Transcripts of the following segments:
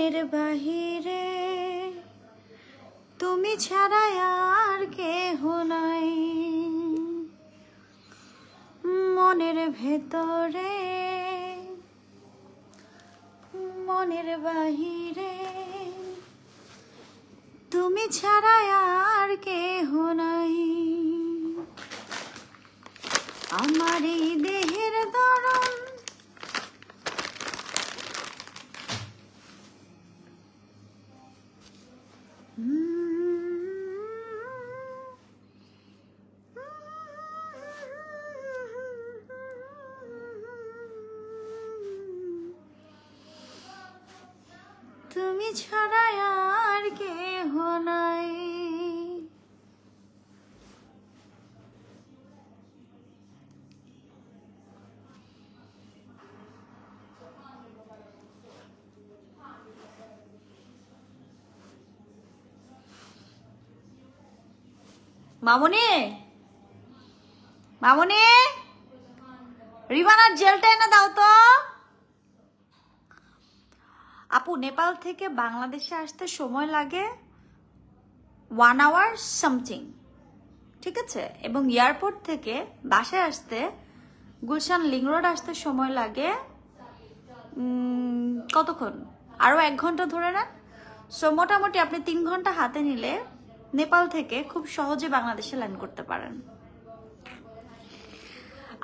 মনের বাহিরে তুমি ছাড়া আর কেহ নাই, মনের ভেতরে মনের বাহিরে তুমি ছাড়া আর কেহ নাই, আমার এই দেহের দরণ তুমি ছাড়া আর কেহ নাই। মামুনি, মামুনি, রিবানার জেলটা এনে দাও তো। আপু, নেপাল থেকে বাংলাদেশে আসতে সময় লাগে 1 hour সামথিং, ঠিক আছে? এবং এয়ারপোর্ট থেকে বাসায় আসতে গুলশান লিং রোড আসতে সময় লাগে কতক্ষণ? আরো 1 ঘন্টা ধরে নেন। সো মোটামুটি আপনি 3 ঘন্টা হাতে নিলে নেপাল থেকে খুব সহজে বাংলাদেশে ল্যান্ড করতে পারেন।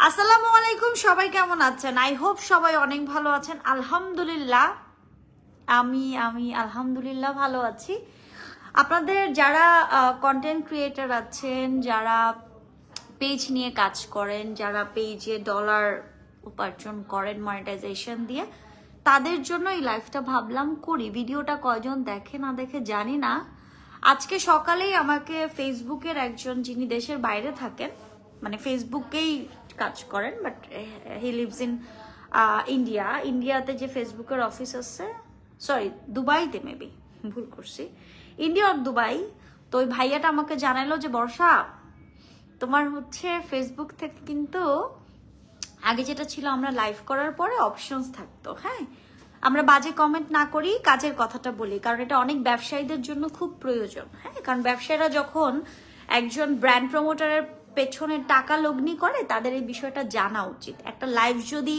আসসালামু আলাইকুম, সবাই কেমন আছেন? আই হোপ সবাই অনেক ভালো আছেন। আলহামদুলিল্লাহ, আমি আলহামদুলিল্লাহ ভালো আছি। আপনাদের যারা কন্টেন্ট ক্রিয়েটর আছেন, যারা পেজ নিয়ে কাজ করেন, যারা পেজে ডলার উপার্জন করেন মনিটাইজেশন দিয়ে, তাদের জন্য এই লাইভটা ভাবলাম করি। ভিডিওটা কয়জন দেখে না দেখে জানি না। আজকে সকালেই আমাকে ফেসবুকের একজন, যিনি দেশের বাইরে থাকেন, মানে ফেসবুকেই কাজ করেন, বাট হি লিভস ইন ইন্ডিয়াতে যে ফেসবুকের অফিস আছে, সরি দুবাইতে, মেবি ভুল করছি, ইন্ডিয়া আর দুবাই। তো ওই ভাইয়াটা আমাকে জানালো যে বর্ষা, তোমার হচ্ছে ফেসবুক থেকে কিন্তু আগে যেটা ছিল, আমরা লাইভ করার পরে অপশনস থাকতো, হ্যাঁ, আমরা বাজে কমেন্ট না করি, কাজের কথাটা বলি, কারণ এটা অনেক ব্যবসায়ীদের জন্য খুব প্রয়োজন। হ্যাঁ, কারণ ব্যবসায়ীরা যখন একজন ব্র্যান্ড প্রমোটারের পেছনে টাকা লগ্নি করে, তাদের এই বিষয়টা জানা উচিত। একটা লাইভ যদি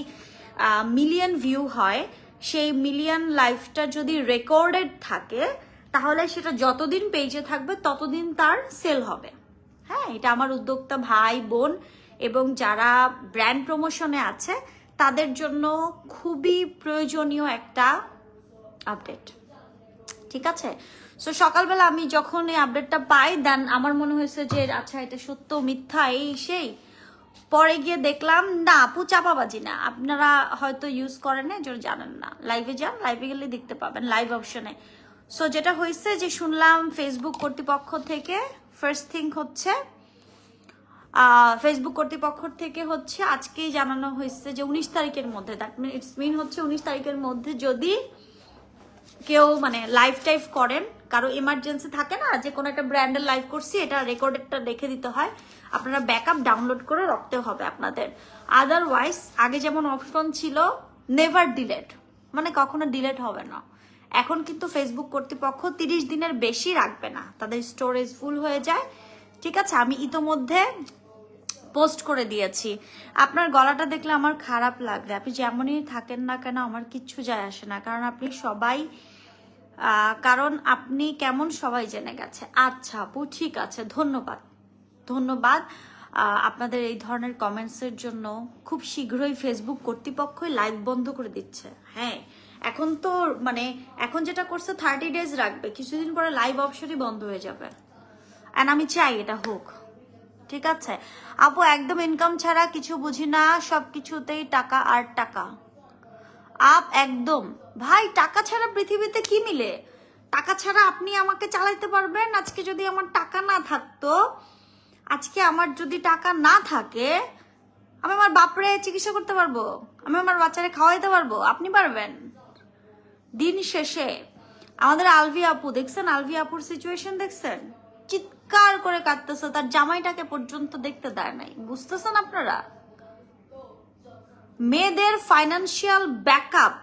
মিলিয়ন ভিউ হয়, সেই মিলিয়ন লাইভটা যদি রেকর্ডেড থাকে, তাহলে সেটা যতদিন পেজে থাকবে ততদিন তার সেল হবে। হ্যাঁ, এটা আমার উদ্যোক্তা ভাই বোন এবং যারা ব্র্যান্ড প্রমোশনে আছে তাদের জন্য খুবই প্রয়োজনীয় একটা আপডেট, ঠিক আছে? সো সকালবেলা আমি যখন এই আপডেটটা পাই, দেন আমার মনে হয়েছে যে আচ্ছা এটা সত্য মিথ্যা এই সেই। পরে গিয়ে দেখলাম না আপু, চাপাবাজি না, আপনারা হয়তো ইউজ করেন না, এজন্য জানেন না। লাইভে যান, লাইভে গেলে দেখতে পাবেন লাইভ অপশনে। সো যেটা হয়েছে যে শুনলাম ফেসবুক কর্তৃপক্ষ থেকে, ফার্স্ট থিং হচ্ছে ফেসবুক কর্তৃপক্ষ থেকে হচ্ছে আজকেই জানানো হয়েছে যে 19 তারিখের মধ্যে, দ্যাট মিন ইটস মিন হচ্ছে 19 তারিখের মধ্যে যদি কেউ মানে লাইভ টাইভ করেন, কারো ইমার্জেন্সি থাকে না, যে কোনো একটা ব্র্যান্ডের লাইভ করছি, এটা রেকর্ডেডটা রেখে দিতে হয়, আপনারা ব্যাকআপ ডাউনলোড করে রাখতে হবে আপনাদের। আদারওয়াইজ আগে যেমন অপশন ছিল নেভার ডিলেট, মানে কখনো ডিলেট হবে না, এখন কিন্তু ফেসবুক কর্তৃপক্ষ 30 দিনের বেশি রাখবে না, তাদের স্টোরেজ ফুল হয়ে যায়, ঠিক আছে? আমি ইতোমধ্যে পোস্ট করে দিয়েছি। আপনার গলাটা দেখলে আমার খারাপ লাগবে, আপনি যেমনই থাকেন না কেন আমার কিচ্ছু যায় আসে না, কারণ আপনি সবাই, কারণ আপনি কেমন সবাই জেনে গেছে। আচ্ছা আপু, ঠিক আছে, ধন্যবাদ ধন্যবাদ আপনাদের এই ধরনের কমেন্টসের জন্য। খুব শীঘ্রই ফেসবুক কর্তৃপক্ষই লাইভ বন্ধ করে দিচ্ছে। হ্যাঁ, এখন তো মানে এখন যেটা করছে 30 ডেজ রাখবে, কিছুদিন পরে লাইভ অপশনই বন্ধ হয়ে যাবে, এন্ড আমি চাই এটা হোক, ঠিক আছে? আপু, একদম ইনকাম ছাড়া কিছু বুঝি না, সবকিছুতেই টাকা আর টাকা। আপ একদম ভাই, টাকা ছাড়া পৃথিবীতে কি মিলে? টাকা ছাড়া আপনি আমাকে চালাইতে পারবেন? আজকে যদি আমার টাকা না থাকতো, আজকে আমার যদি টাকা না থাকে, আমি আমার বাপরে চিকিৎসা করতে পারবো, আমি আমার বাচ্চারে খাওয়াইতে পারবো, আপনি পারবেন? দিন শেষে আমাদের আলভি আপু দেখছেন, আলভি আপুর সিচুয়েশন দেখছেন, চিৎকার করে কাঁদতেছে, তার জামাইটাকে পর্যন্ত দেখতে দেয় নাই। বুঝতেছেন আপনারা? মেয়েদের financial backup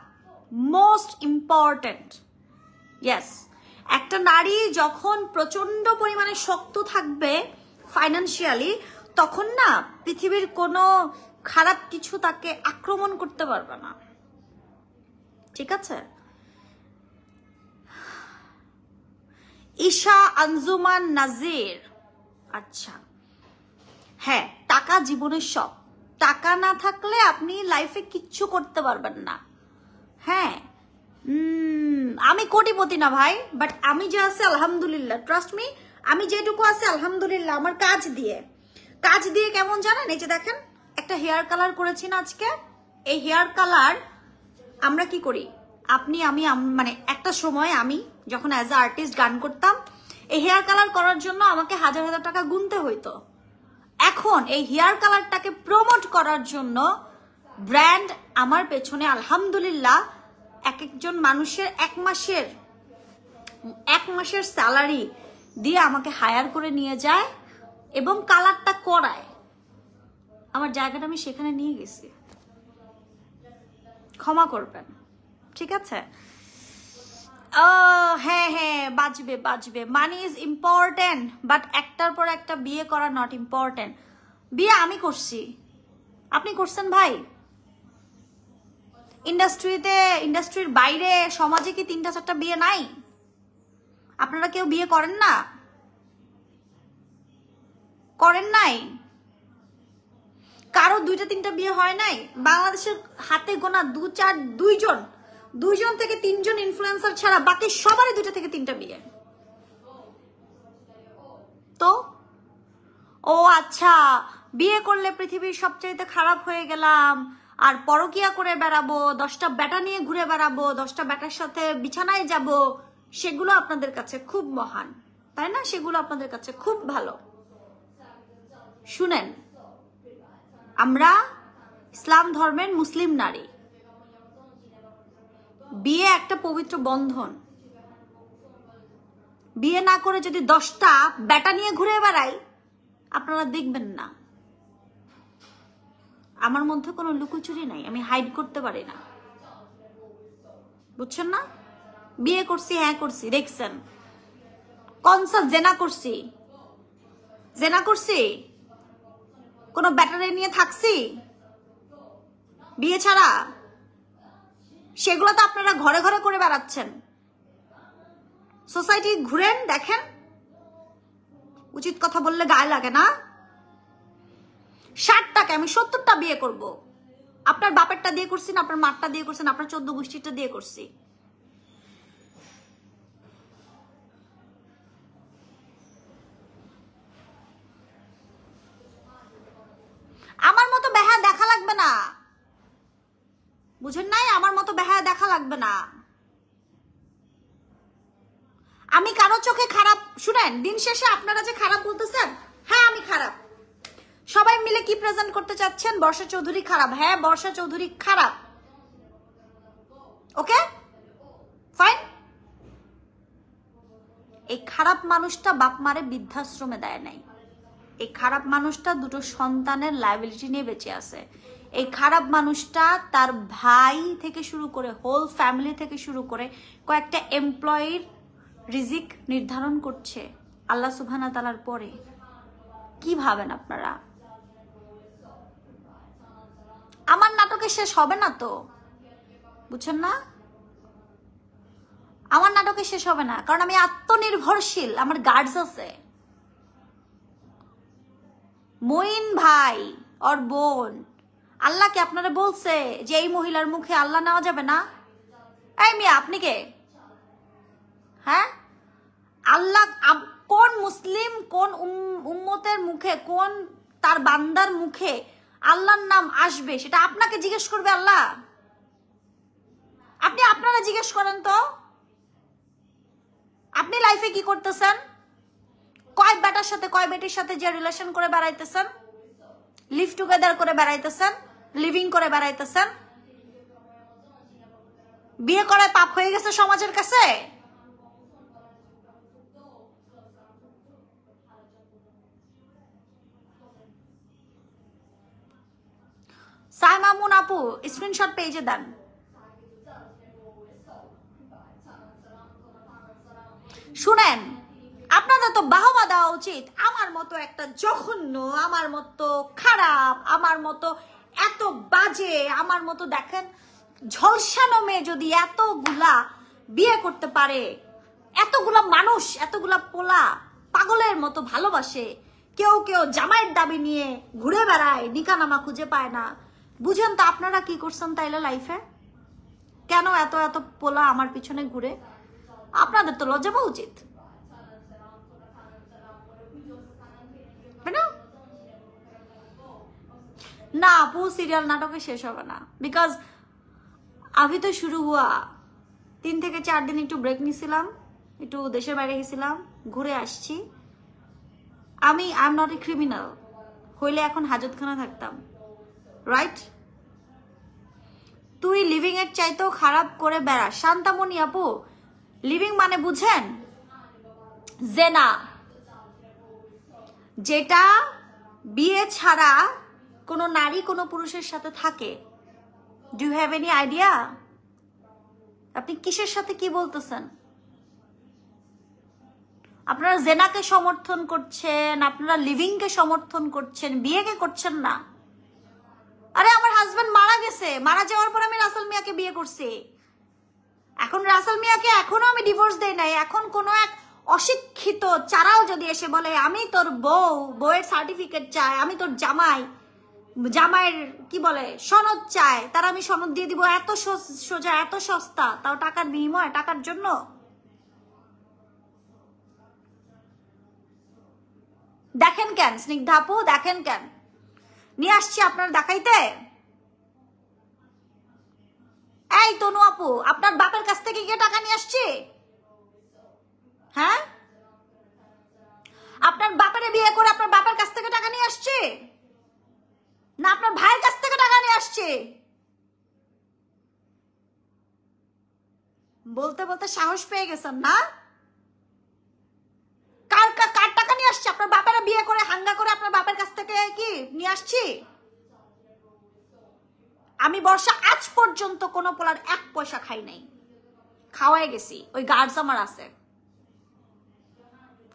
most important. Yes, একটা নারী যখন প্রচন্ড পরিমাণে শক্ত থাকবে ফাইন্যান্সিয়ালি, তখন না পৃথিবীর কোনো খারাপ কিছু তাকে আক্রমণ করতে পারবে না। ঠিক আছে? ঈশা আঞ্জুমান নাজির, আচ্ছা হ্যাঁ, টাকা জীবনের সব। টাকা না থাকলে আপনি লাইফে কিচ্ছু করতে পারবেন না। হ্যাঁ, আমি কোটিপতি না ভাই, বাট আমি যে আছি আলহামদুলিল্লাহ, ট্রাস্ট মি, আমি যেটুকু আছি আলহামদুলিল্লাহ আমার কাজ দিয়ে। কাজ দিয়ে কেমন জানেন? এই যে দেখেন, একটা হেয়ার কালার করেছি না আজকে, এই হেয়ার কালার আমরা কি করি, আপনি আমি মানে একটা সময় আমি যখন অ্যাজ আ আর্টিস্ট গান করতাম, এই হেয়ার কালার করার জন্য আমাকে হাজার হাজার টাকা গুনতে হইতো। এখন এই হেয়ার কালারটাকে প্রমোট করার জন্য ব্র্যান্ড আমার পেছনে আলহামদুলিল্লাহ এক একজন মানুষের এক মাসের স্যালারি দিয়ে আমাকে হায়ার করে নিয়ে যায় এবং কালারটা করায়। আমার জায়গাটা আমি সেখানে নিয়ে গেছি, ক্ষমা করবেন। ঠিক আছে? হ্যাঁ হ্যাঁ, বাজবে। মানি ইজ ইম্পর্টেন্ট, বাট একটার পর একটা বিয়ে করা নট ইম্পর্টেন্ট। বিয়ে আমি করছি, আপনি করছেন ভাই? ইন্ডাস্ট্রির বাইরে সমাজে কি 3টা 4টা বিয়ে নাই? আপনারা কেউ বিয়ে করেন না? করেন নাই? কারো 2টা 3টা বিয়ে হয় নাই? বাংলাদেশের হাতে গোনা 2জন থেকে 3জন ইনফ্লুয়েন্সার ছাড়া বাকি সবারই 2টা থেকে 3টা বিয়ে। তো ও আচ্ছা, বিয়ে করলে পৃথিবীর সবচাইতে খারাপ হয়ে গেলাম, আর পরকিয়া করে বেড়াবো, 10টা বেটা নিয়ে ঘুরে বেড়াবো, 10টা বেটার সাথে বিছানায় যাব, সেগুলো আপনাদের কাছে খুব মহান, তাই না? সেগুলো আপনাদের কাছে খুব ভালো। শুনেন, আমরা ইসলাম ধর্মের মুসলিম নারী, বিয়ে একটা পবিত্র বন্ধন। বিয়ে না করে যদি 10টা বেটা নিয়ে ঘুরে বেড়াই, আপনারা দেখবেন না। আমার মধ্যে কোনো লুকোচুরি নাই, আমি হাইড করতে পারি না, বুঝছেন না? বিয়ে করছি, হ্যাঁ করছি, দেখছেন? কনসা জেনা করছি, কোনো ব্যাটারি নিয়ে থাকছি বিয়ে ছাড়া? সেগুলো তো আপনারা ঘরে ঘরে করে বেড়াচ্ছেন। সোসাইটি ঘুরেন, দেখেন। উচিত কথা বললে গায়ে লাগে না? 60টাকে আমি 70টা বিয়ে করব। আপনার বাপেরটা দিয়ে করছি না, আপনার মারটা দিয়ে করছেন, আপনার 14 গোষ্ঠীটা দিয়ে করছি। আমার মতো বেহায়া দেখা লাগবে না, বুঝেন নাই? আমার মতো বেহায়া দেখা লাগবে না। আমি কারো চোখে খারাপ, শুনেন, দিন শেষে আপনারা যে খারাপ বলতেছেন, হ্যাঁ আমি খারাপ। সবাই মিলে কি প্রেজেন্ট করতে চাচ্ছেন? বর্ষা চৌধুরী খারাপ। হ্যাঁ, বর্ষা চৌধুরী খারাপ। Okay fine. এই খারাপ মানুষটা বাপ মারে বৃদ্ধাশ্রমে দেয় নাই। এই খারাপ মানুষটা 2টো সন্তানের লায়াবিলিটি নিয়ে বেঁচে আছে। এই খারাপ মানুষটা তার ভাই থেকে শুরু করে হোল ফ্যামিলি থেকে শুরু করে কয়েকটা এমপ্লয়ির রিজিক নির্ধারণ করছে আল্লাহ সুবহানাহু ওয়া তাআলার পরে। কি ভাবেন আপনারা? আমার নাটকে শেষ হবে না তো, বুঝছেন না? আমার নাটকে শেষ হবে না, কারণ আমি আত্মনির্ভরশীল, আমার গার্ডস আছে। মইন ভাই ওর বোন, আল্লাহকে আপনারা বলছে যে এই মহিলার মুখে আল্লাহ নেওয়া যাবে না? এই মিয়া, আপনি কে? হ্যাঁ, আল্লাহ কোন মুসলিম, কোন উম্মতের মুখে, কোন তার বান্দার মুখে আল্লাহর নাম আসবে সেটা আপনাকে জিজ্ঞেস করবে আল্লাহ? আপনারা জিজ্ঞেস করেন তো, আপনি লাইফে কি করতেছেন? কয় বেটার সাথে, কয় বেটির সাথে যে রিলেশন করে বেড়াইতেছেন, লিভ টুগেদার করে বেড়াইতেছেন, লিভিং করে বেড়াইতেছেন, বিয়ে করায় পাপ হয়ে গেছে সমাজের কাছে? সাইমামুন আপু স্ক্রিনশট পেজে দেন। শুনেন, আপনাদের তো বাহবা দেওয়া উচিত। আমার মতো একটা জঘন্য, আমার মতো খারাপ, আমার মতো এত বাজে, আমার মতো দেখেন ঝলসানো মেয়ে যদি এতগুলা বিয়ে করতে পারে, এতগুলা মানুষ, এতগুলা পোলা পাগলের মতো ভালোবাসে, কেউ কেউ জামাইয়ের দাবি নিয়ে ঘুরে বেড়ায়, নিকানামা খুঁজে পায় না, বুঝেন তো আপনারা কি করছেন তাইলে লাইফে? কেন এত এত পোলা আমার পিছনে ঘুরে? আপনাদের তো লজ্জা পাওয়া উচিত না আপু। সিরিয়াল নাটকে শেষ হবে না, বিকজ আভি তো শুরু হুয়া। 3 থেকে 4 দিন একটু ব্রেক নিছিলাম, একটু দেশের বাইরে গেছিলাম, ঘুরে আসছি। I am not a criminal, হইলে এখন হাজতখানা থাকতাম, রাইট? তুই লিভিং এর চাইতেও খারাপ করে বেড়া। শান্তামণি আপু, লিভিং মানে বুঝেন? জেনা, যেটা বিয়ে ছাড়া কোনো নারী কোনো পুরুষের সাথে থাকে। Do you have any idea? আপনি কিসের সাথে কি বলতেছেন? আপনারা জেনাকে সমর্থন করছেন, আপনারা লিভিংকে সমর্থন করছেন, বিয়েকে করছেন না। আরে আমার হাজবেন্ড মারা গেছে, মারা যাওয়ার পর আমি রাসেল মিয়াকে বিয়ে করছি। এখন রাসেল মিয়াকে এখনো আমি ডিভোর্স দেই নাই। এখন কোনো এক অশিক্ষিত চারাও যদি এসে বলে আমি তোর বউ, বউয়ের সার্টিফিকেট চাই, আমি তোর জামাই, জামাইয়ের কি বলে সনদ চায়, তার আমি সনদ দিয়ে দিব। এত সোজা, এত সস্তা, তাও টাকার বিনিময়, টাকার জন্য। দেখেন কেন স্নিগ্ধা আপু, দেখেন কেন নিয়ে আসছি আপনার দেখাইতে। এই তনু আপু, আপনার বাপের কাছ থেকে গিয়ে টাকা নিয়ে আসছি? হ্যাঁ, আপনার বাপের বিয়ে করে আপনার বাপের কাছ থেকে টাকা নিয়ে আসছে, না আপনার ভাইয়ের কাছ থেকে টাকা নিয়ে আসছে? বলতে বলতে সাহস পেয়ে গেছেন না? কার কার টাকা নিয়ে আসছে? আপনার বাপেরা বিয়ে করে হাঙ্গা করে আপনার বাপের কাছ থেকে কি নিয়ে আসছি? আমি বর্ষা আজ পর্যন্ত কোনো পোলার 1 পয়সা খাই নাই, খাওয়াই গেছি। ওই গার্ডস আমার আছে।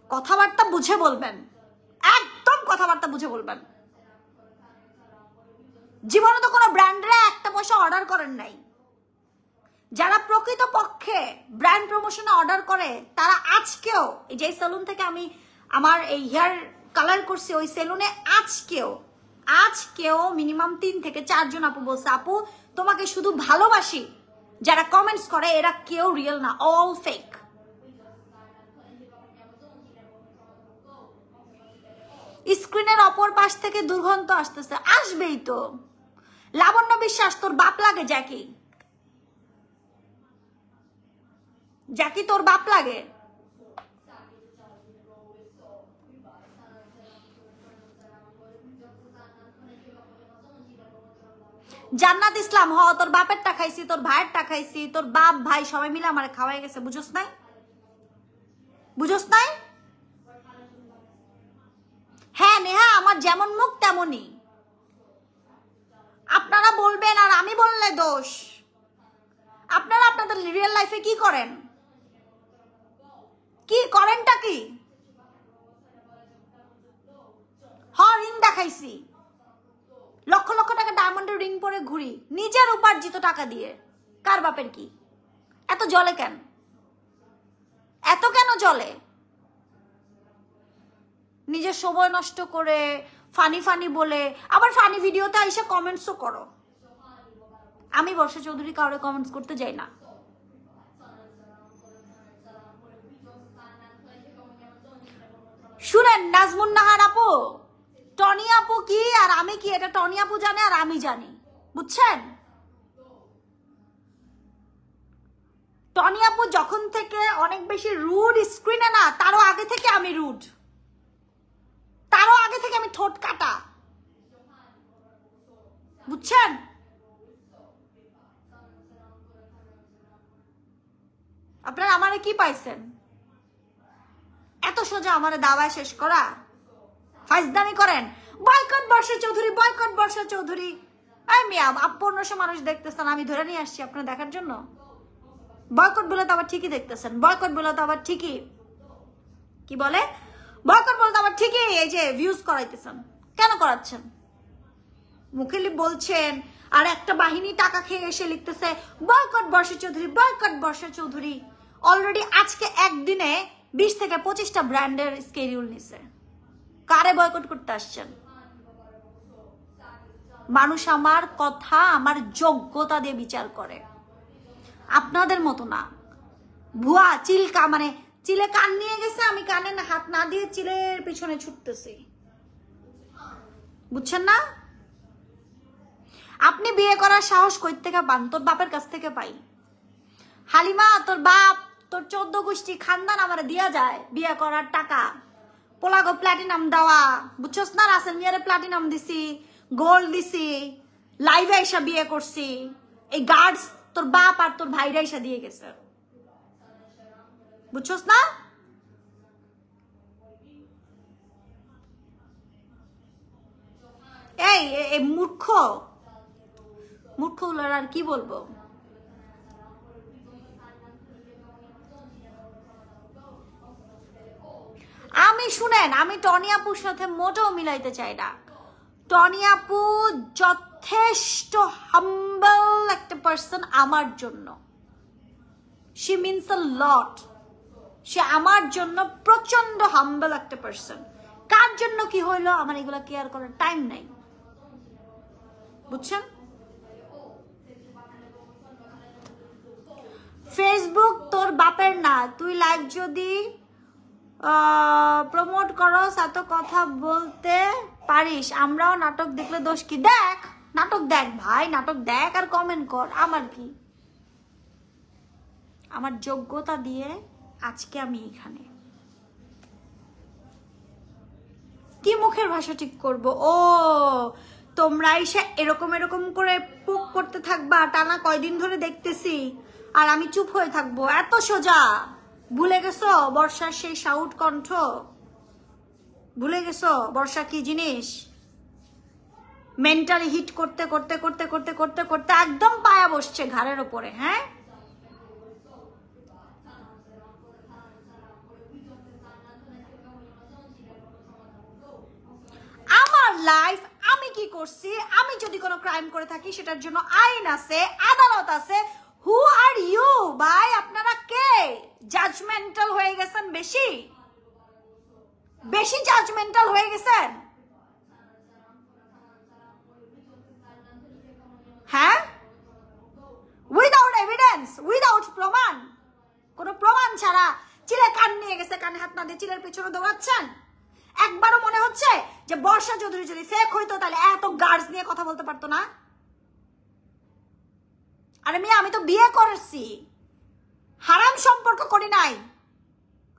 কথাবার্তা বুঝে বলবেন, একদম কথাবার্তা বুঝে বলবেন। জীবনে তো কোনো ব্র্যান্ডরা 1টা পয়সা অর্ডার করেন নাই। যারা প্রকৃত পক্ষে ব্র্যান্ড প্রমোশনে অর্ডার করে তারা আজকেও, এই যে সেলুন থেকে আমি আমার এই হেয়ার কালার করছি, ওই সেলুনে আজকেও মিনিমাম 3 থেকে 4 জন আপু বলছে আপু তোমাকে শুধু ভালোবাসি। যারা কমেন্টস করে এরা কেউ রিয়েল না, অল ফেক। স্ক্রিনের অপর পাশ থেকে দুর্গন্ধ আসতেছে, আসবেই তো। লাবণ্য বিশ্বাস, তোর বাপ লাগে জ্যাকি? জ্যাকি তোর বাপ লাগে? জান্নাত ইসলাম, হ তোর বাপের খাইছি, তোর ভাইয়ের খাইছি, তোর বাপ ভাই সবাই মিলে আমার খাওয়াই গেছে। বুঝোস নাই? বুঝোস নাই? হ্যাঁ নেহা, আমার যেমন মুখ তেমনই। আপনারা বলবেন আর আমি বললে দোষ। আপনারা আপনাদের রিয়েল লাইফে কি করেন? কি করেনটা কি? রিং দেখাইছি, লক্ষ লক্ষ টাকা ডায়মন্ডের রিং পরে ঘুরি নিজের উপার্জিত টাকা দিয়ে। কার বাপের কি? এত জলে কেন? এত কেন জলে? নিজের সময় নষ্ট করে ফানি ফানি বলে আবার ফানি ভিডিওতে আইসা কমেন্টসও করো। আমি বর্ষা চৌধুরী কাউরে কমেন্টস করতে যাই না। শুনেন নাজমুন নাহার আপু, টনি আপু কি আর আমি কি, এটা টনি আপু জানে আর আমি জানি, বুঝছেন? টনি আপু যখন থেকে অনেক বেশি রুড স্ক্রিনে, না তারও আগে থেকে আমি রুড, তারও আগে থেকে আমি ঠোঁট কাটা, বুঝছেন? আপনারা আমারে কি পাইছেন? এত সোজা আমারে দাওয়ায় শেষ করা? ফাইজদামি করেন, বয়কট বর্ষা চৌধুরী, বয়কট বর্ষা চৌধুরী। এই মিয়া, 1500 মানুষ দেখতেছেন, আমি ধরে নিয়ে আসছি আপনার দেখার জন্য। বয়কট বলে তো আবার ঠিকই দেখতেছেন, বয়কট বলে তো আবার ঠিকই কি বলে বয়কট বলতে আবার ঠিকই এই যে ভিউজ করাইতেছেন, কেন করাচ্ছেন? মুখে বলছেন আর একটা বাহিনী টাকা খেয়ে এসে লিখতেছে বয়কট বর্ষা চৌধুরী, বয়কট বর্ষা চৌধুরী। অলরেডি আজকে একদিনে 20 থেকে 25টা ব্র্যান্ডের স্কেডিউল নিছে। কারে বয়কট করতে আসছেন? মানুষ আমার কথা আমার যোগ্যতা দিয়ে বিচার করে, আপনাদের মতো না। ভুয়া চিলকা মানে চিলে কান নিয়ে গেছে, আমি কানে হাত না দিয়ে চিলের পিছনে ছুটতেছি, বুঝছেন না? আপনি বিয়ে করার সাহস কই থেকে পান? তোর বাপের কাছ থেকে পাই। হালিমা তোর বাপ তোর 14 গোষ্ঠী খানদান আমার দিয়া যায় বিয়ে করার টাকা। পোলাগো প্লাটিনাম দেওয়া, বুঝছস না? রাসেল মিয়ারে প্লাটিনাম দিছি, গোল্ড দিছি, লাইভে এসে বিয়ে করছি। এই গার্ডস তোর বাপ আর তোর ভাইরা এসে দিয়ে গেছে, বুঝছস না? এই মূর্খ মূর্খগুলোর আর কি বলবো। আমি শুনেন, আমি টনি আপুর সাথে মোটেও মিলাইতে চাই না। টনি আপু যথেষ্ট হাম্বল একটা পার্সন আমার জন্য। শি মিনস আ লট। সে আমার জন্য প্রচন্ড হাম্বল একটা পার্সন। কার জন্য কি হইলো আমার এগুলা কেয়ার করার টাইম নাই, বুঝছেন? ফেসবুক তোর বাপের না, তুই লাইভ যদি প্রমোট করস এত কথা বলতে পারিস। আমরাও নাটক দেখলে দোষ কি? দেখ নাটক দেখ ভাই, নাটক দেখ আর কমেন্ট কর, আমার কি? আমার যোগ্যতা দিয়ে আজকে আমি এখানে। কি মুখের ভাষা ঠিক করব? ও তোমরা এসে এরকম এরকম করে পোক করতে থাকবা, টানা কয়দিন ধরে দেখতেছি, আর আমি চুপ হয়ে থাকবো? এত সোজা? ভুলে গেছো বর্ষার সেই সাউট কণ্ঠ? ভুলে গেছো বর্ষা কি জিনিস? মেন্টালি হিট করতে করতে করতে করতে করতে করতে একদম পায়া বসছে ঘাড়ের ওপরে। হ্যাঁ, আমার লাইফ আমি কি করছি, আমি যদি কোনো ক্রাইম করে থাকি সেটার জন্য আইন আছে, আদালত আছে। হু আর ইউ ভাই? আপনারা কে? জাজমেন্টাল হয়ে গেছেন, বেশি বেশি জাজমেন্টাল হয়ে গেছেন। হ্যাঁ, উইদাউট এভিডেন্স, উইদাউট প্রমাণ, কোনো প্রমাণ ছাড়া চিলে কান নিয়ে গেছে, কানে হাত না দিয়ে চিলের পেছনে দৌড়াচ্ছেন। একবারও মনে হচ্ছে যে বর্ষা চৌধুরী যদি ফেক হইতো তাহলে এত গার্ডস নিয়ে কথা বলতে পারতো না? আরে মেয়ে, আমি তো বিয়ে করেছি, হারাম সম্পর্ক করি নাই,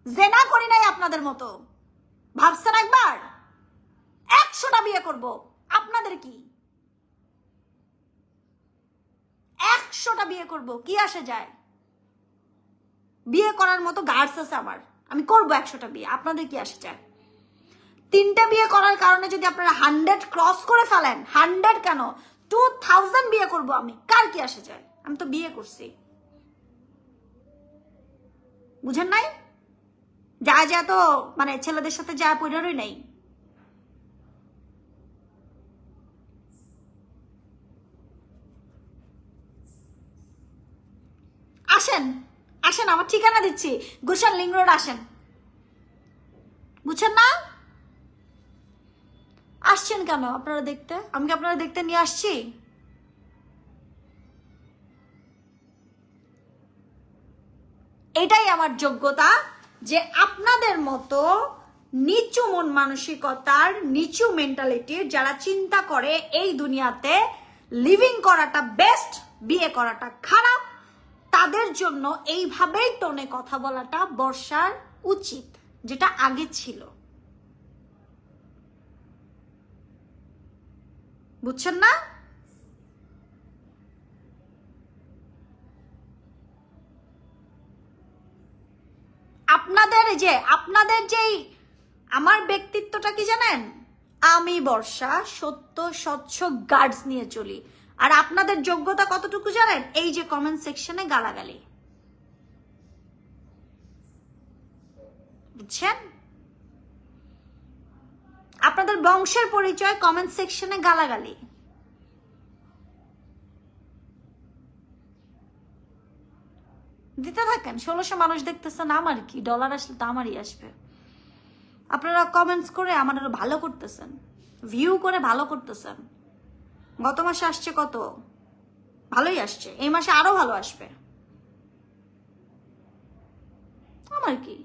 জেনা করি নাই আপনাদের মতো। ভাবছেন একবার 100টা বিয়ে করব, আপনাদের কি? 100টা বিয়ে করব, কি আসে যায়? বিয়ে করার মতো গার্ডস আছে আমার, আমি করব 100টা বিয়ে, আপনাদের কি আসে যায়? 3টা বিয়ে করার কারণে যদি আপনারা 100 ক্রস করে ফেলেন, 100 কেন 2000 বিয়ে করব আমি, কার কি আসে যায়? আমি তো বিয়ে করছি, বুঝেন নাই? যা তো মানে ছেলেদের সাথে যা পড়েরই নাই। আসেন আসেন, আমার ঠিকানা দিচ্ছি, গুলশান লিং রোড আসেন, বুঝছেন না? আসছেন কেন আপনারা দেখতে? আমি কি আপনারা দেখতে নিয়ে আসছি? এটাই আমার যোগ্যতা, যে আপনাদের মতো নিচু মন মানসিকতার, নিচু মেন্টালিটির যারা চিন্তা করে এই দুনিয়াতে লিভিং করাটা বেস্ট, বিয়ে করাটা খারাপ, তাদের জন্য এইভাবেই টোনে কথা বলাটা বর্ষার উচিত, যেটা আগে ছিল। বুঝছেন না? আপনাদের যেই আমার ব্যক্তিত্বটা কি জানেন? আমি বর্ষা সত্য স্বচ্ছ গার্ডস নিয়ে চলি। আর আপনাদের যোগ্যতা কতটুকু জানেন? এই যে কমেন্ট সেকশনে গালাগালি, বুঝছেন? আপনাদের বংশের পরিচয় কমেন্ট সেকশনে গালাগালি। দিতে থাকেন, 1600 মানুষ দেখতেছেন, আমার কি, ডলার আসলে তো আমারই আসবে। আপনারা কমেন্টস করে আমার আরো ভালো করতেছেন, ভিউ করে ভালো করতেছেন। গত মাসে আসছে কত, ভালোই আসছে, এই মাসে আরো ভালো আসবে, আমার কি।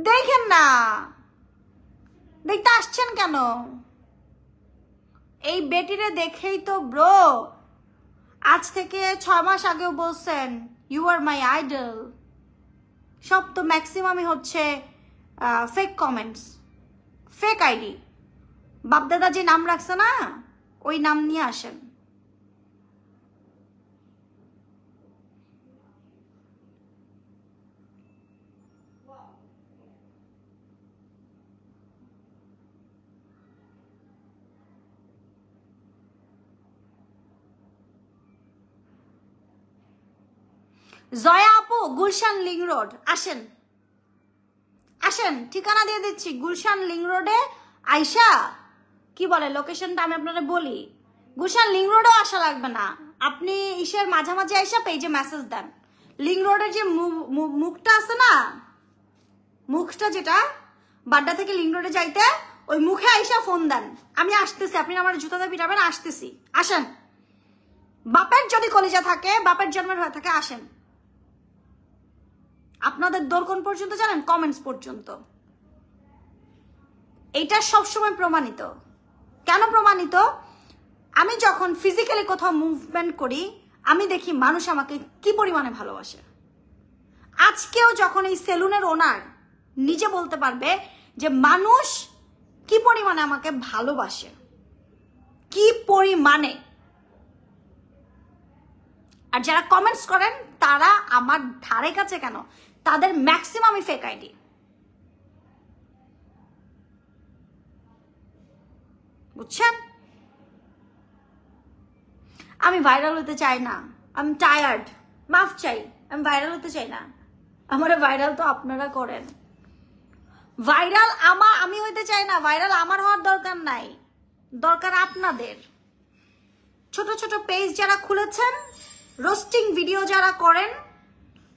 দেখেন না, দেখতে আসছেন কেন? এই বেটিরে দেখেই তো ব্রো আজ থেকে 6 মাস আগেও বলছেন ইউ আর মাই আইডল। সব তো ম্যাক্সিমামই হচ্ছে ফেক কমেন্টস, ফেক আইডি। বাপদাদা যে নাম রাখছে না, ওই নাম নিয়ে আসেন। জয়া আপু, গুলশান লিং রোড আসেন, আসেন, ঠিকানা দিয়ে দিচ্ছি। গুলশান লিং রোডে আইসা, কি বলে লোকেশনটা আমি আপনারা বলি, গুলশান লিং রোডেও আসা লাগবে না, আপনি ইসের মাঝামাঝি আইসা পেজে মেসেজ দেন। লিং রোডের যে মুখটা আছে না, মুখটা যেটা বাড্ডা থেকে লিং রোডে যাইতে, ওই মুখে আইসা ফোন দেন, আমি আসতেছি, আপনি আমার জুতাতে পিটাবেন, আসতেছি, আসেন। বাপের যদি কলিজা থাকে, বাপের জন্মের হয়ে থাকে, আসেন। আপনাদের দৌড় কোন পর্যন্ত জানেন? কমেন্টস পর্যন্ত। এইটা সবসময় প্রমাণিত। কেন প্রমাণিত? আমি যখন ফিজিক্যালি কোথাও মুভমেন্ট করি, আমি দেখি মানুষ আমাকে কি পরিমাণে ভালোবাসে। আজকেও যখন এই সেলুনের ওনার নিজে বলতে পারবে যে মানুষ কি পরিমাণে আমাকে ভালোবাসে, কি পরিমাণে। আর যারা কমেন্টস করেন তারা আমার ধারে কাছে কেন, তাদের ম্যাক্সিমামই ফেক আইডি। বুঝছেন? আমি ভাইরাল হতে চাই না, আমি টায়ার্ড, মাফ চাই, আমি ভাইরাল হতে চাই না। আমার ভাইরাল তো আপনারা করেন, ভাইরাল আমি হইতে চাই না, ভাইরাল আমার হওয়ার দরকার নাই, দরকার আপনাদের। ছোট ছোট পেজ যারা খুলেছেন, রোস্টিং ভিডিও যারা করেন,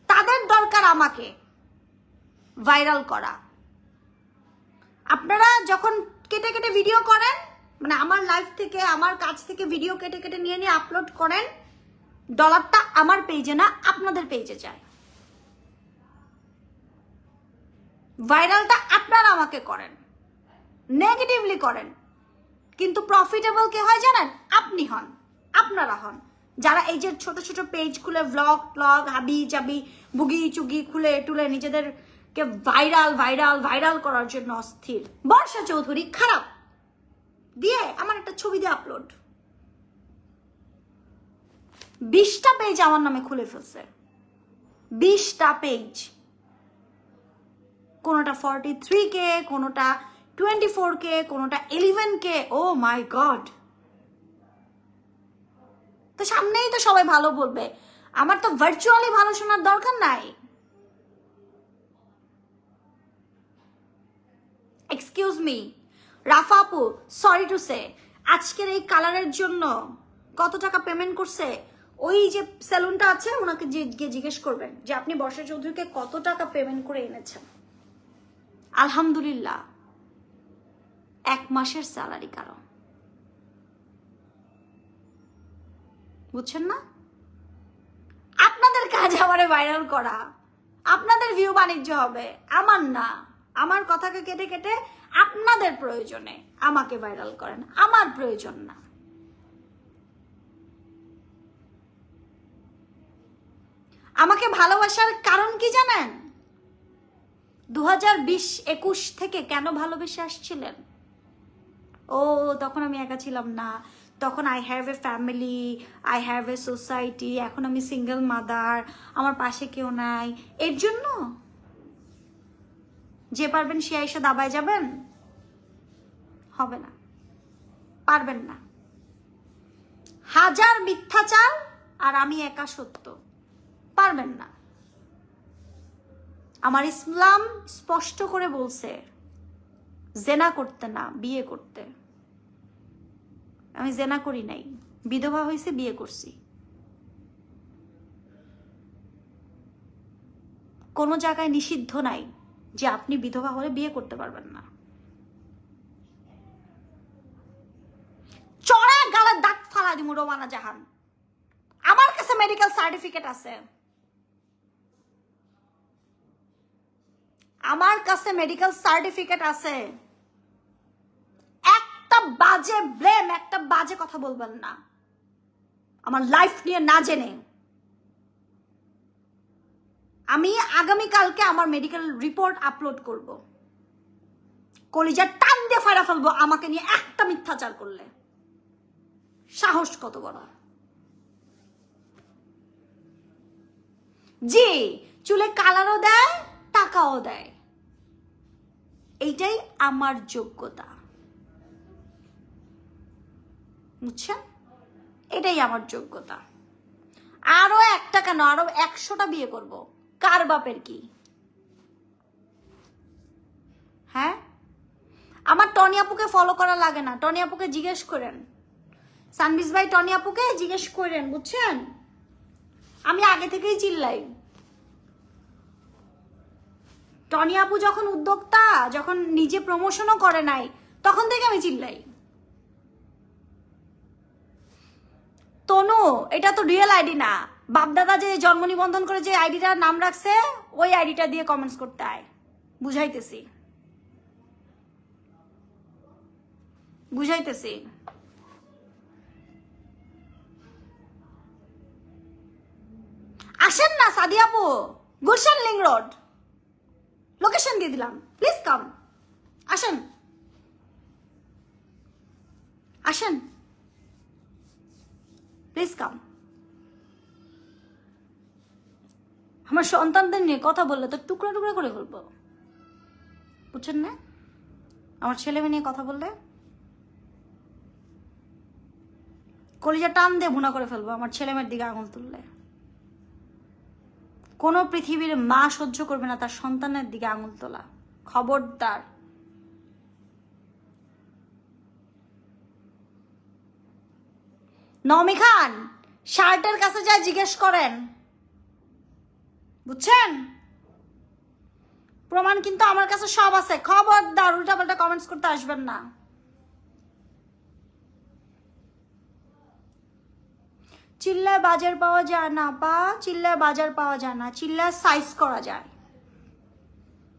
তাদের দরকার আমাকে ভাইরাল করা। আপনারা যখন কেটে কেটে ভিডিও করেন, মানে আমার লাইফ থেকে, আমার কাছ থেকে ভিডিও কেটে কেটে নিয়ে নিয়ে আপলোড করেন, ডলারটা আমার পেজে না আপনাদের পেজে যায়। ভাইরালটা আপনারা আমাকে করেন, নেগেটিভলি করেন, কিন্তু প্রফিটেবল কে হয় জানেন? আপনি হন, আপনারা হন, যারা এই যে ছোট ছোট পেজ খুলে ব্লগ ব্লগ হাবি চাবি বুগি চুগি খুলে টুলে নিজেদেরকে ভাইরাল ভাইরাল ভাইরাল করার জন্য অস্থির। বর্ষা চৌধুরী খারাপ দিয়ে আমার একটা ছবি দিয়ে আপলোড, 20টা পেজ আমার নামে খুলে ফেলছে, 20টা পেজ, কোনোটা 43K, কোনোটা 24K, কোনোটা 11K। ও মাই গড। তো সামনেই তো সবাই ভালো বলবে, আমার তো ভার্চুয়ালি ভালো শোনার দরকার নাই। এক্সকিউজ মি রাফা আপু, সরি টু সে, আজকের এই কালারের জন্য কত টাকা পেমেন্ট করছে? ওই যে সেলুনটা আছে, ওনাকে গিয়ে জিজ্ঞেস করবেন যে আপনি বর্ষা চৌধুরীকে কত টাকা পেমেন্ট করে এনেছেন। আলহামদুলিল্লাহ 1 মাসের স্যালারি কারো, বুঝছেন না? আপনাদের কাজ আমারে ভাইরাল করা, আপনাদের ভিউ বাণিজ্য হবে, আমার না। আমার কথাকে কেটে কেটে আপনাদের প্রয়োজনে আমাকে ভাইরাল করেন, আমার প্রয়োজন না। আমাকে ভালোবাসার কারণ কি জানেন? 2020-21 থেকে কেন ভালোবেসে আসছিলেন? ও তখন আমি একা ছিলাম না, তখন I have a family, I have a society, এখন আমি সিঙ্গেল মাদার, আমার পাশে কেউ নাই, এর জন্য যে পারবেন সে এসে দাবায় যাবেন? হবে না, পারবেন না। হাজার মিথ্যাচার আর আমি একা সত্য, পারবেন না। আমার ইসলাম স্পষ্ট করে বলছে জেনা করতে না, বিয়ে করতে। আমি জেনা করি নাই, বিধবা হয়েছে, বিয়ে করছি। কোনো জায়গায় নিষিদ্ধ নাই যে আপনি বিধবা হলে বিয়ে করতে পারবেন না। চড়া গালে দাঁত ফালা দিমু রোমানা জাহান। আমার কাছে মেডিকেল সার্টিফিকেট আছে, আমার কাছে মেডিকেল সার্টিফিকেট আছে। একটা বাজে ব্লেম, একটা বাজে কথা বলবেন না আমার লাইফ নিয়ে না জেনে। আমি আগামীকালকে আমার মেডিকেল রিপোর্ট আপলোড করব। কলিজা টান দিয়ে ফায়রা ফেলবো আমাকে নিয়ে একটা মিথ্যাচার করলে। সাহস কত বড়! জি, চুলে কালারও দেয়, টাকাও দেয়, এইটাই আমার যোগ্যতা, বুঝছেন? এটাই আমার যোগ্যতা। আরো একটা কেন, আরো 100টা বিয়ে করব। কার বাপের কি? হ্যাঁ, আমার টনি আপুকে ফলো করা লাগে না। টনি আপুকে জিজ্ঞেস করেন, সানবিজ ভাই টনি আপুকে জিজ্ঞেস করেন, বুঝছেন? আমি আগে থেকেই চিল্লাই। টনি আপু যখন উদ্যোক্তা, যখন নিজে প্রমোশনও করে নাই, তখন থেকে আমি চিল্লাই। তনু, এটা তো রিয়েল আইডি না। বাপদাদা যে জন্ম নিবন্ধন করে যে আইডিটার নাম রাখছে, ওই আইডিটা দিয়ে কমেন্টস করতে আয়। বুঝাইতেছি বুঝাইতেছি। আসেন না সাদি আপু, গুলশান লিং রোড, লোকেশন দিয়ে দিলাম, প্লিজ কাম। আসেন আসেন, প্লিজ কাম। আমার সন্তানদের নিয়ে কথা বললে তো টুকরা টুকরা করে বলবো, বুঝছেন না? আমার ছেলে মেয়ে নিয়ে কথা বললে কলিজা টান দিয়ে ভুনা করে ফেলবো আমার ছেলে মেয়ের দিকে আঙুল তুললে। কোনো পৃথিবীর মা সহ্য করবে না তার সন্তানের দিকে আঙুল তোলা, খবরদার। নমি খান, শার্টের কাছে যা জিজ্ঞেস করেন, বুঝছেন? প্রমাণ কিন্তু আমার কাছে সব আছে। খবরদার উল্টাপাল্টা কমেন্টস করতে আসবেন না। চিল্লায় বাজার পাওয়া যায় না পা, চিল্লায় বাজার পাওয়া যায় না, চিল্লায় সাইজ করা যায়,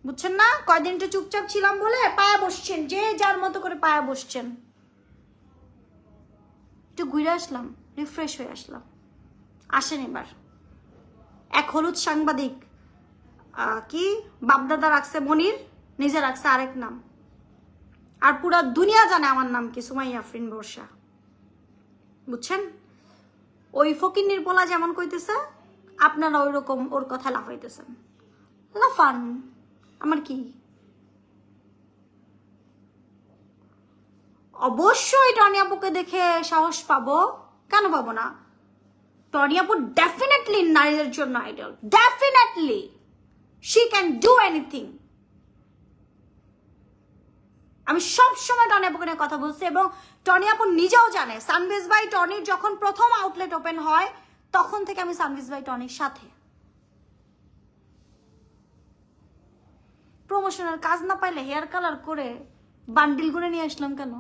বুঝছেন না? কয়দিন একটু চুপচাপ ছিলাম বলে পায়া বসছেন, যে যার মতো করে পায়া বসছেন। একটু ঘুরে আসলাম, রিফ্রেশ হয়ে আসলাম। আসেন এবার। এক হলুদ সাংবাদিক, কি বাপদাদা রাখছে মনির, নিজে রাখছে আরেক নাম, আর পুরা দুনিয়া জানে আমার নাম কি, সুমাইয়া আফরিন বর্ষা, বুঝছেন? ওই ফকির নির্বলা যেমন কইতেছে, আপনারা ওই রকম ওর কথা লাফাইতেছেন। লাফান, আমার কি? অবশ্যই টনি আপুকে দেখে সাহস পাবো, কেন পাবো না? টনি আপু ডেফিনেটলি নারীদের জন্য idol, definitely she can do anything. আমি সবসময় টনি আপুকে নিয়ে কথা বলছি, এবং টনি আপু নিজেও জানে সানভিজ ভাই টনির যখন প্রথম আউটলেট ওপেন হয়, তখন থেকে আমি সানভিজ ভাই টনির সাথে। প্রমোশনের কাজ না পাইলে হেয়ার কালার করে বান্ডিল করে নিয়ে আসলাম কেন?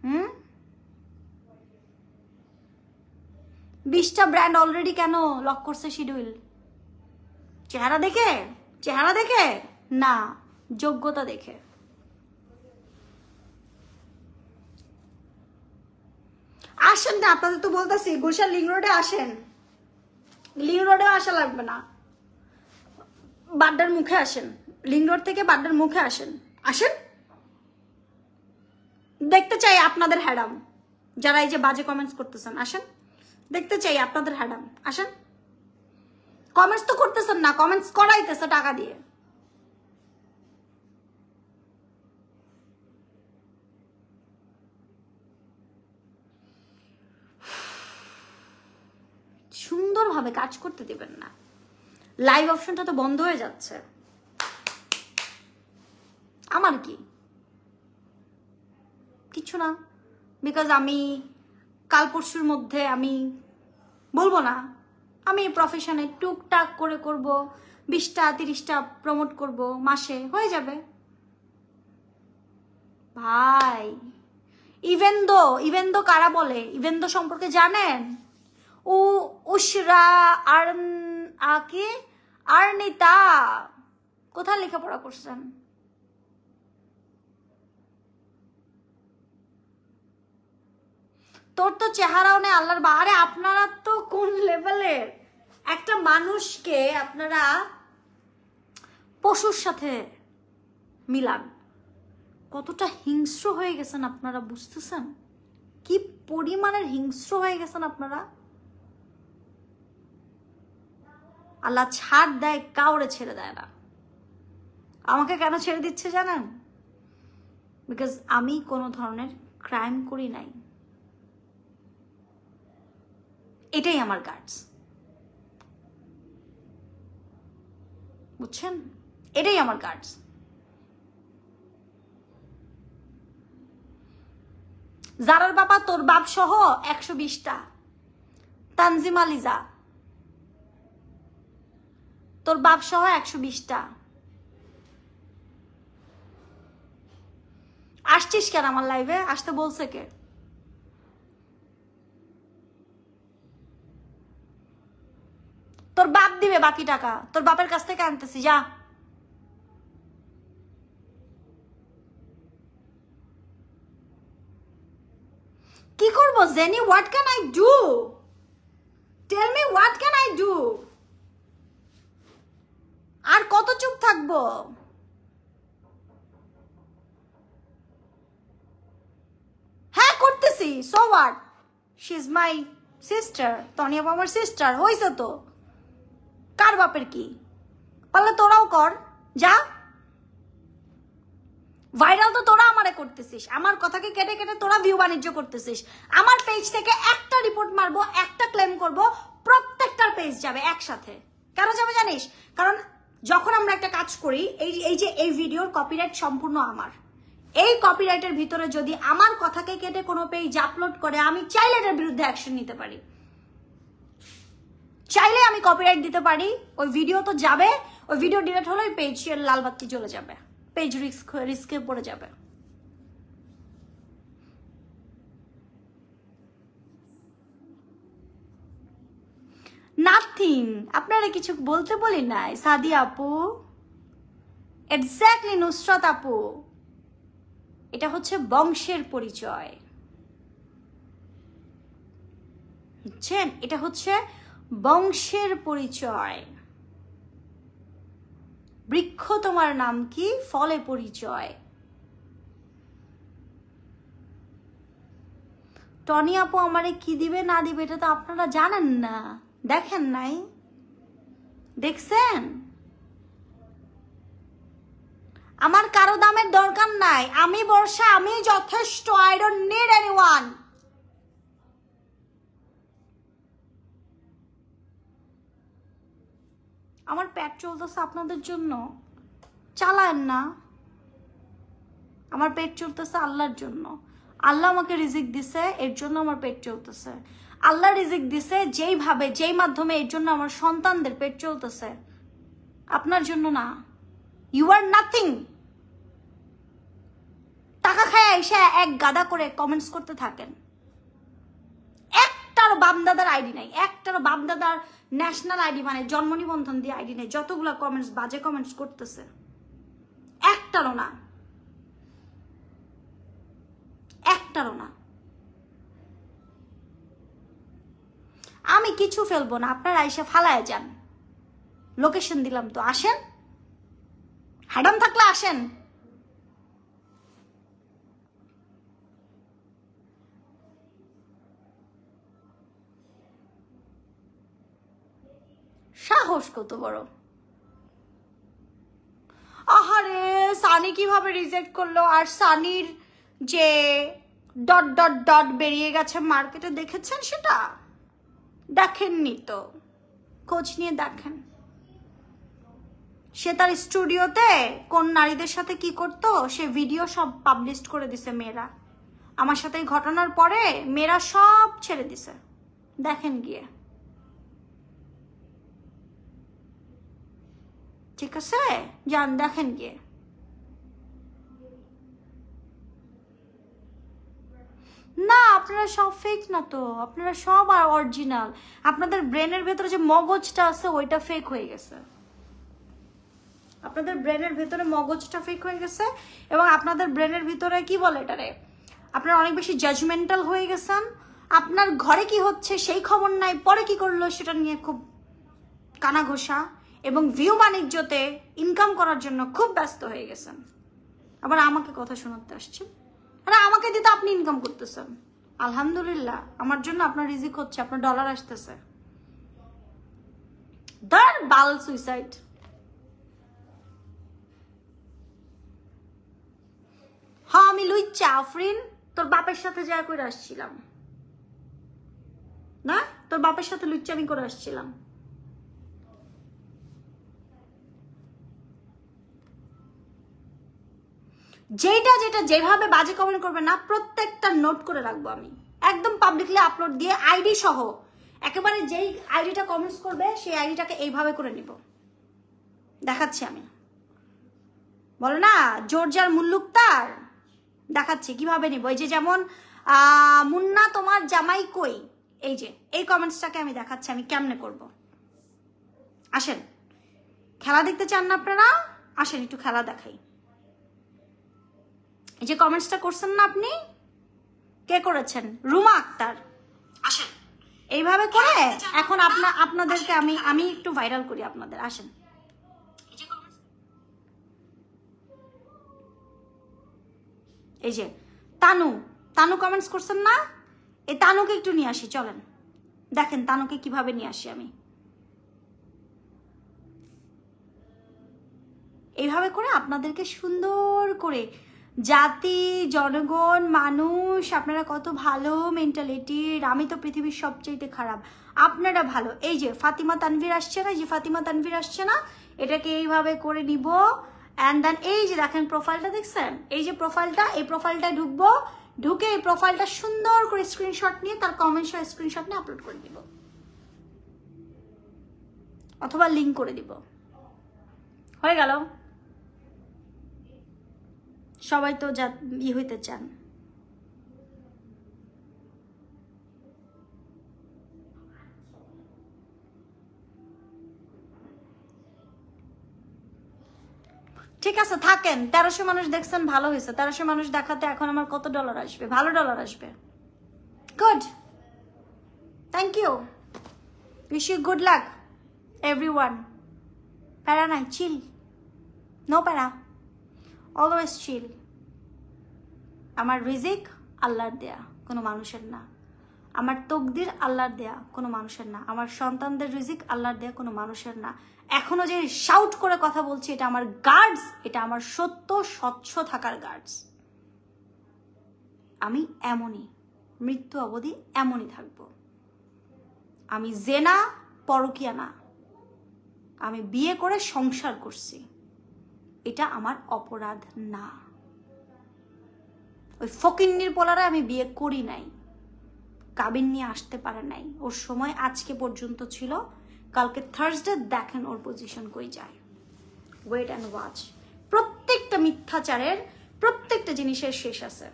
হুম, 20টা ব্র্যান্ড অলরেডি কেন লক করছে শিডিউল? চেহারা দেখে? চেহারা দেখে না, যোগ্যতা দেখে। আসেন না, আপনাদের তো বলতেছি গুলশান লিং রোডে আসেন। লিং রোডেও আসা লাগবে না, বাড্ডার মুখে আসেন। লিং রোড থেকে বাড্ডার মুখে আসেন। আসেন, দেখতে চাই আপনাদের হ্যাডাম, যারা এই যে বাজে কমেন্টস করতেছেন। আসেন, দেখতে চাই আপনাদের হ্যাডাম। আসেন, কমেন্টস তো করতেছেন না, কমেন্টস করাইতেছে টাকা দিয়ে। সুন্দরভাবে কাজ করতে দিবেন না। লাইভ অপশনটা তো বন্ধ হয়ে যাচ্ছে, আমার কি কিছু না, বিকজ আমি কাল পরশুর মধ্যে আমি বলবো না, আমি প্রফেশনে টুকটাক করে করব, 20টা 30টা প্রমোট করব, মাসে হয়ে যাবে ভাই। ইভেন দো কারা বলে, ইভেন দো সম্পর্কে জানেন? উশরা আর্নিতা কোথায় লেখাপড়া করছেন? তোর তো চেহারাও নেই আল্লাহর বাহারে। আপনারা তো কোন লেভেলের একটা মানুষকে আপনারা পশুর সাথে মিলান, কতটা হিংস্র হয়ে গেছেন আপনারা বুঝতেছেন? কি পরিমাণের হিংস্র হয়ে গেছেন আপনারা। আল্লাহ ছাড় দেয়, কাউরে ছেড়ে দেয় না। আমাকে কেন ছেড়ে দিচ্ছে জানেন? বিকজ আমি কোনো ধরনের ক্রাইম করি নাই, এটাই আমার গার্ডস, বুঝছেন? এটাই আমার গার্ডস। জারার বাবা তোর বাপ সহ 120টা, তানজিম আলিজা তোর বাপ সহ 120টা। আসছিস কেন আমার লাইভে? আসতে বলছে কে? তোর বাপ দিবে বাকি টাকা, তোর বাপের কাছ থেকে আনতেছি, যা। কি করবো Jenny? What can I do? Tell me what can I do? আর কত চুপ থাকবো? হ্যাঁ করতেছি, so what, she is my sister. Tania আমার সিস্টার হইছে তো, কার বাপের কি? পারলে তোরাও কর, যা। ভাইরাল তো তোরা আমারে করতেছিস, আমার কথাকে কেটে কেটে তোরা ভিউ বাণিজ্য করতেছিস। আমার পেজ থেকে একটা রিপোর্ট মারবো, একটা ক্লেম করব, প্রত্যেকটার পেজ যাবে একসাথে। কেন যাবে জানিস? কারণ যখন আমরা একটা কাজ করি, এই ভিডিওর কপিরাইট সম্পূর্ণ আমার। এই কপিরাইটের ভিতরে যদি আমার কথাকে কেটে কোনো পেজ আপলোড করে, আমি চাইলে এটার বিরুদ্ধে অ্যাকশন নিতে পারি, চাইলে আমি কপিরাইট দিতে পারি। ওই ভিডিও তো যাবে, ওই ভিডিও ডিলিট হলে ওই পেজ লাল বাতি জ্বলে যাবে, পেজ রিস্কে পড়ে যাবে। নাথিং, আপনারা কিছু বলতে বলি নাই। সাদিয়া আপু, এক্স্যাক্টলি নুসরাত আপু, এটা হচ্ছে বংশের পরিচয়, বুঝছেন? এটা হচ্ছে বংশের পরিচয়। বৃক্ষ তোমার নাম কি, ফলে পরিচয়। টনি আপু আমারে কি দিবে না দিবে এটা তো আপনারা জানেন না, দেখেন নাই, দেখছেন? আমার কারো দামের দরকার নাই, আমি বর্ষা, আমি যথেষ্ট। I don't need anyone. আমার পেট চলতেছে আপনাদের জন্য, চালায়েন না। আমার পেট চলতেছে আল্লাহর জন্য। আল্লাহ আমাকে রিজিক দিছে, এর জন্য আমার পেট চলতেছে। আল্লাহ রিজিক দিছে যেইভাবে, যেই মাধ্যমে, এর জন্য আমার সন্তানদের পেট চলতেছে, আপনার জন্য না। You are nothing. টাকা খায় এসে এক গাদা করে কমেন্টস করতে থাকেন। একটারও বাপদাদার আইডি নাই, একটারও বাপদাদার ন্যাশনাল আইডি মানে জন্ম নিবন্ধন দিয়ে আইডি নেই। যতগুলা কমেন্টস, বাজে কমেন্টস করতেছে, একটারও না, একটারও না। আমি কিছু ফেলবো না, আপনারা এসে ফালায় যান। লোকেশন দিলাম তো, আসেন। হ্যাডাম থাকলে আসেন। সাহস কত বড়! আহারে সানি কিভাবে রিজেক্ট করলো, আর সানির যে ডট ডট ডট বেরিয়ে গেছে মার্কেটে, দেখেছেন সেটা? দেখেননি তো। খোঁজ নিয়ে দেখেন সে তার স্টুডিওতে কোন নারীদের সাথে কি করতো সে ভিডিও সব পাবলিশ করে দিছে মেয়েরা। আমার সাথে এই ঘটনার পরে মেয়েরা সব ছেড়ে দিছে, দেখেন গিয়ে। ঠিক আছে, যান দেখেন গিয়ে। না আপনারা সব ফেক না তো, আপনারা সব অরিজিনাল। আপনাদের ব্রেনের ভেতরে যে মগজটা আছে ওইটা ফেক হয়ে গেছে, আপনাদের ব্রেনের ভেতরে মগজটা ফেক হয়ে গেছে। এবং আপনাদের ব্রেনের ভিতরে কি বলে এটারে, আপনারা অনেক বেশি জাজমেন্টাল হয়ে গেছেন। আপনার ঘরে কি হচ্ছে সেই খবর নাই, পরে কি করলো সেটা নিয়ে খুব কানা ঘোষা এবং ভিউ বাণিজ্যতে ইনকাম করার জন্য খুব ব্যস্ত হয়ে গেছেন। আবার আমাকে কথা শোনাতে আসছেন, আরে আমাকে দিতে আপনি ইনকাম করতেছেন। আলহামদুলিল্লাহ, আমার জন্য আপনার রিজিক হচ্ছে, আপনার ডলার আসতেছে। দার বাল সুইসাইড। হ্যাঁ আমি লুইচ্চা আফরিন, তোর বাপের সাথে যা করে আসছিলাম না, তোর বাপের সাথে লুচ্চা আমি করে আসছিলাম। যেটা যেটা যেভাবে বাজে কমেন্ট করবে না প্রত্যেকটা নোট করে রাখবো আমি, একদম পাবলিকলি আপলোড দিয়ে আইডি সহ। একেবারে যেই আইডিটা কমেন্টস করবে সেই আইডিটাকে এইভাবে করে নিব, দেখাচ্ছি আমি। বলো না জোরজার মুল্লুক তার, দেখাচ্ছি কিভাবে নিব। এই যে যেমন মুন্না তোমার জামাই কই, এই যে এই কমেন্টসটাকে আমি দেখাচ্ছি আমি কেমনে করব। আসেন, খেলা দেখতে চান না আপনারা? আসেন একটু খেলা দেখাই। এই যে কমেন্টসটা করছেন না আপনি, কে করেছেন? রুমা আক্তার। আসেন এইভাবে করে এখন আপনাদেরকে আমি একটু ভাইরাল করি আপনাদের। আসেন, এই যে তানু কমেন্টস করছেন না, এই তানুকে একটু নিয়ে আসি, চলেন দেখেন তানুকে কিভাবে নিয়ে আসি আমি। এইভাবে করে আপনাদেরকে সুন্দর করে জাতি, জনগণ, মানুষ, আপনারা কত ভালো মেন্টালিটির। আমি তো পৃথিবীর সবচেয়ে খারাপ, আপনারা ভালো। এই যে ফাতিমা তানভীর আসছে না, যে ফাতিমা তানভীর আসছে না, এটাকে এইভাবে করে নিব। অ্যান্ড দেন এই যে দেখেন প্রোফাইলটা দেখছেন, এই যে প্রোফাইলটা, এই প্রোফাইলটা ঢুকবো, ঢুকে এই প্রোফাইলটা সুন্দর করে স্ক্রিনশট নিয়ে তার কমেন্ট সহ স্ক্রিনশট নিয়ে আপলোড করে দিব, অথবা লিঙ্ক করে দিব। হয়ে গেল। সবাই তো হইতে চান। ঠিক আছে থাকেন, 1300 মানুষ দেখছেন, ভালো হয়েছে। 1300 মানুষ দেখাতে এখন আমার কত ডলার আসবে? ভালো ডলার আসবে। Good, thank you, wish you good luck everyone. প্যারা নাই, চিল, নো প্যারা, অলওয়েজ চিল। আমার রিজিক আল্লাহর দেয়া, কোনো মানুষের না। আমার তকদির আল্লাহর দেয়া, কোনো মানুষের না। আমার সন্তানদের রিজিক আল্লাহর দেয়া, কোনো মানুষের না। এখনো যে শাউট করে কথা বলছি, এটা আমার গার্ডস, এটা আমার সত্য স্বচ্ছ থাকার গার্ডস। আমি এমনই, মৃত্যু অবধি এমনই থাকব। আমি জেনা পরকিয়া না, আমি বিয়ে করে সংসার করছি, এটা আমার অপরাধ না। ওই ফকিন্নির পোলারে আমি বিয়ে করি নাই, কাবিন নিয়ে আসতে পারে নাই। ওর সময় আজকে পর্যন্ত ছিল, কালকে থার্সডে দেখেন ওর পজিশন কই যায়। Wait and watch. প্রত্যেকটা মিথ্যাচারের প্রত্যেকটা জিনিসের শেষ আছে।